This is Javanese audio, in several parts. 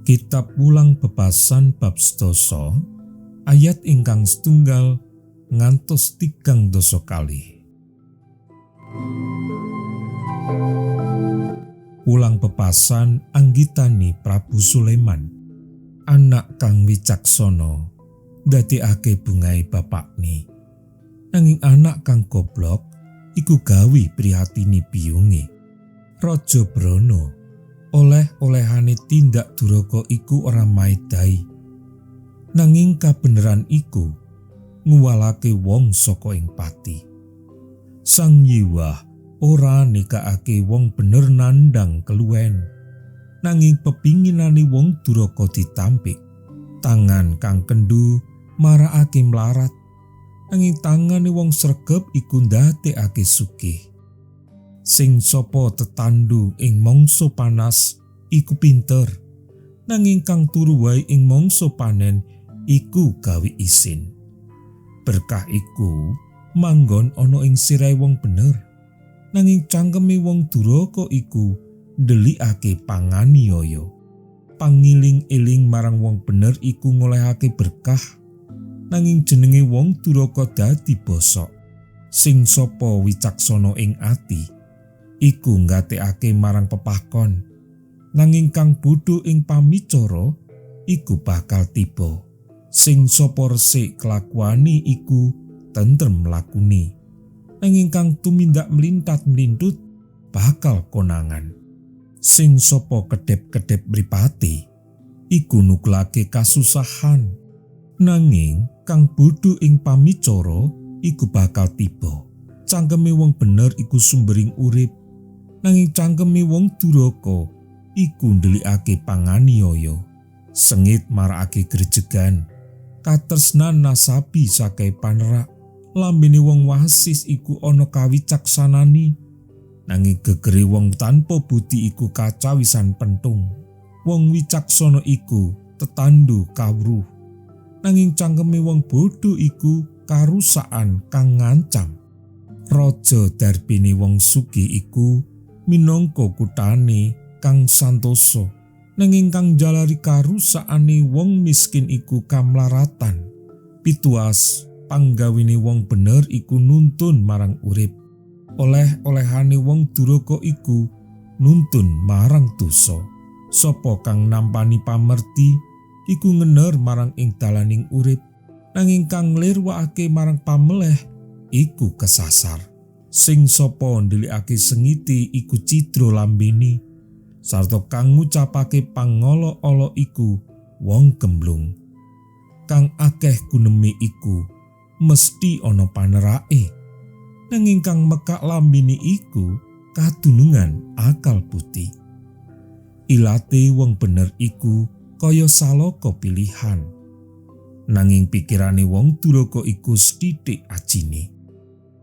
Kitab Wulang Bebasan bab 10 ayat ingkang 1 ngantos 3 kali. Wulang bebasan anggitani Prabu Sulaiman, anak kang wicaksana ndadekake bungai bapakne. Nanging anak kang goblok iku gawe prihatini biyunge. Raja Brana oleh-olehane tindak duraka iku ora maedai. Nanging kabeneran iku nguwalake wong saka ing pati. Sang Hyuwah ora nekake wong bener nandhang keluwen, nanging pepinginane wong duraka ditampik. Tangan kang kendhu marakake mlarat, nanging tangane wong sregep iku ndadekake sugih. Sing sapa tetandu ing mangsa panas iku pinter, nanging kang turu wae ing mangsa panen iku gawe isin. Berkah iku manggon ana ing sirahe wong bener, nanging cangkeme wong duraka iku ndelikake panganiaya. Pangiling-iling marang wong bener iku ngolehake berkah, nanging jenenge wong duraka dadi bosok. Sing sapa wicaksana ing ati iku nggatekake marang pepakon, nanging kang bodho ing pamicara iku bakal tiba. Sing sapa resik kelakuane iku tentrem lakune, nanging kang tumindak mlintat-mlintut bakal konangan. Sing sapa kedep-kedep mripate iku nukulake kasusahan, nanging kang bodho ing pamicara iku bakal tiba. Cangkeme wong bener iku sumbering urip, nanging cangkeme wong duraka iku ndelikake panganiaya. Sengit marakake grejegan, katresnan nasabi sakai panerak. Lambene wong wasis iku ana kawicaksanane, nanging gegere wong tanpa budi iku kacawisan pentung. Wong wicaksana iku tetandu kawruh, nanging cangkeme wong bodho iku karusakan kang ngancam. Raja darbine wong sugih iku minangka kutane kang santosa, nanging kang jalari karusakane wong miskin iku kamlaratan. Pituas panggawene wong bener iku nuntun marang urip, oleh-olehane wong duraka iku nuntun marang dosa. Sapa kang nampani pamerti iku ngener marang ing dalaning urip, nanging kang nglirwakake marang pameleh iku kesasar. Sing sapa ndelikake sengiti iku cidra lambene, sarta kang ngucapake pangolo-olo iku wong gemblung. Kang akeh guneme iku mesti ana panerake, nanging kang mekak lambene iku kadunungan akal budi. Ilate wong bener iku kaya salaka pilihan, nanging pikirane wong duraka iku sithik ajine.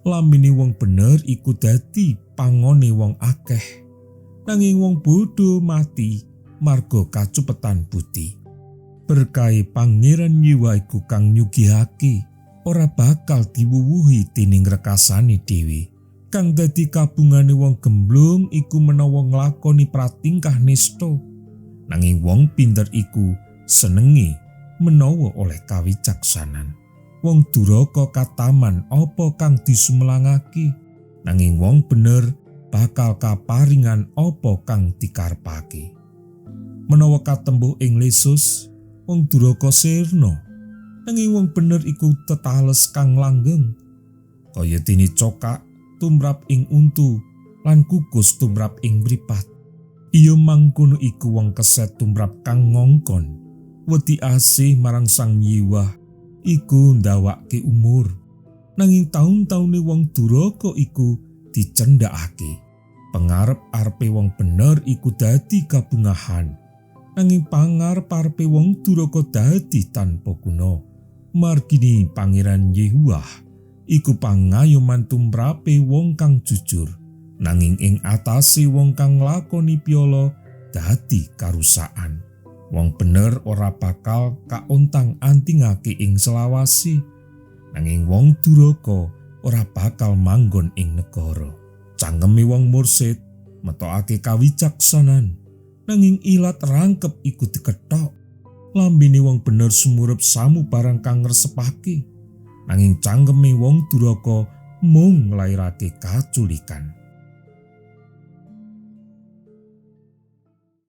Lambene wong bener iku dadi pangone wong akeh, nanging wong bodho mati marga kacupetan budi. Berkahe Pangeran Hyuwah iku kang nyugihake, ora bakal diwuwuhi dening rekasane dhewe. Kang dadi kabungane wong gemblung iku menawa nglakoni pratingkah nista, nanging wong pinter iku senenge menawa oleh kawicaksanan. Wong duraka kataman apa kang disumelangake, nanging wong bener bakal kaparingan apa kang dikarepake. Menawa katembuh ing lesus, wong duraka sirna, nanging wong bener iku tetales kang langgeng. Kaya dene cokak tumrap ing untu lan kukus tumrap ing mripat, iya mangkono iku wong keset tumrap kang ngongkon. Wedi asih marang Sang Hyuwah iku ndawake umur, nanging taun-taune wong duraka iku dicendhakake. Pangarep-arepe wong bener iku dadi kabungahan, nanging pangarep-arepe wong duraka dadi tanpa guna. Margine Pangeran Hyuwah iku pangayoman tumrape wong kang jujur, nanging ing atase wong kang nglakoni piala dadi karusakan. Wong bener ora bakal kaontang-antingake ing selawase, nanging wong duraka ora bakal manggon ing negara. Cangkeme wong mursid metokake kawicaksanan, Nanging ilat rangkep iku dikethok. Lambene wong bener sumurup samu barang kang ngresepake. Nanging cangkeme wong duraka mung nglairake kaculikan.